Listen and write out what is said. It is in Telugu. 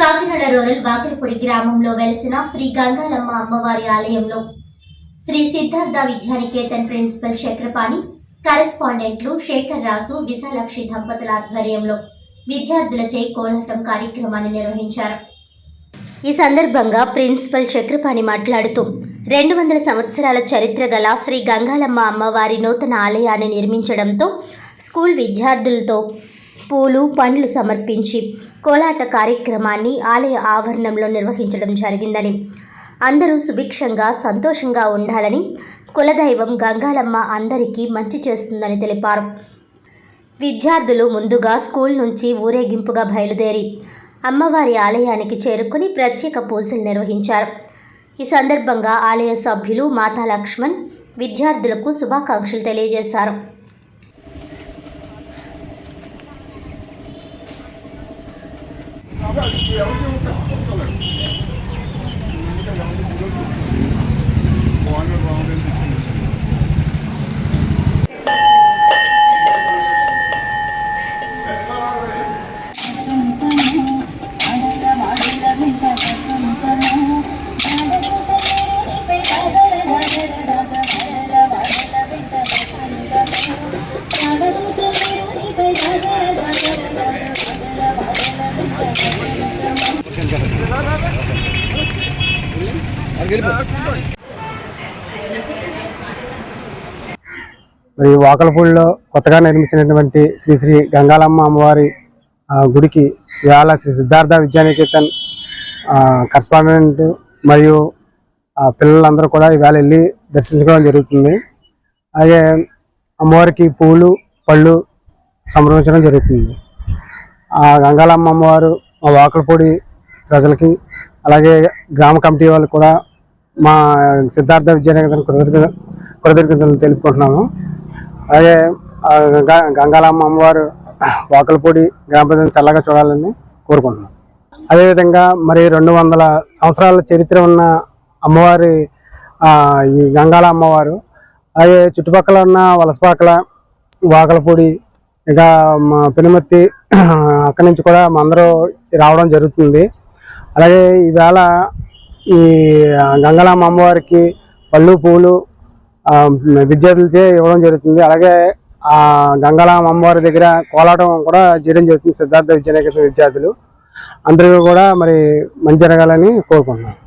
కాకినాడ రూరల్ వాకిలిపూడి గ్రామంలో వెలిసిన శ్రీ గంగాలమ్మ అమ్మవారి ఆలయంలో శ్రీ సిద్ధార్థ విద్యానికేతన్ ప్రిన్సిపల్ చక్రపాణి, కరెస్పాండెంట్లు శేఖర్ రాజు, విశాలాక్షి దంపతుల ఆధ్వర్యంలో విద్యార్థులచే కోలాటం కార్యక్రమాన్ని నిర్వహించారు. ఈ సందర్భంగా ప్రిన్సిపల్ చక్రపాణి మాట్లాడుతూ 200 సంవత్సరాల చరిత్ర గల శ్రీ గంగాలమ్మ అమ్మవారి నూతన ఆలయాన్ని నిర్మించడంతో స్కూల్ విద్యార్థులతో పూలు పండ్లు సమర్పించి కోలాట కార్యక్రమాన్ని ఆలయ ఆవరణంలో నిర్వహించడం జరిగిందని, అందరూ సుభిక్షంగా సంతోషంగా ఉండాలని, కులదైవం గంగాలమ్మ అందరికీ మంచి చేస్తుందని తెలిపారు. విద్యార్థులు ముందుగా స్కూల్ నుంచి ఊరేగింపుగా బయలుదేరి అమ్మవారి ఆలయానికి చేరుకుని ప్రత్యేక పూజలు నిర్వహించారు. ఈ సందర్భంగా ఆలయ సభ్యులు మాతా లక్ష్మణ్ విద్యార్థులకు శుభాకాంక్షలు తెలియజేశారు. మరి వాకలపూడిలో కొత్తగా నిర్మించినటువంటి శ్రీ శ్రీ గంగాలమ్మ అమ్మవారి గుడికి ఇవాళ శ్రీ సిద్ధార్థ విద్యానికేతన్ కరస్పాండెంట్ మరియు పిల్లలందరూ కూడా ఇవాళ వెళ్ళి దర్శించుకోవడం జరుగుతుంది. అలాగే అమ్మవారికి పూలు పళ్ళు సమర్పించడం జరుగుతుంది. గంగాలమ్మ అమ్మవారు మా వాకలపూడి ప్రజలకి అలాగే గ్రామ కమిటీ వాళ్ళు కూడా మా సిద్ధార్థ విద్యానికేతన్ కృతజ్ఞతలు తెలుపుకుంటున్నాము. అలాగే గంగాలమ్మ అమ్మవారు వాకలపూడి గ్రామ ప్రజలను చల్లగా చూడాలని కోరుకుంటున్నాం. అదేవిధంగా మరి 200 సంవత్సరాల చరిత్ర ఉన్న అమ్మవారి ఈ గంగాల అమ్మవారు, అలాగే చుట్టుపక్కల ఉన్న వలసపాకల, వాకలపూడి, ఇంకా మా పెనుమత్తి అక్కడి నుంచి కూడా అందరూ రావడం జరుగుతుంది. అలాగే ఈవేళ ఈ గంగాలమ్మ అమ్మవారికి పళ్ళు పూలు విద్యార్థులతో ఇవ్వడం జరుగుతుంది. అలాగే ఆ గంగాలమ్మ అమ్మవారి దగ్గర కోలాటం కూడా చేయడం జరుగుతుంది. సిద్ధార్థ విద్యానికేతన్ విద్యార్థులు అందరికీ కూడా మరి మంచి జరగాలని కోరుకుంటున్నాను.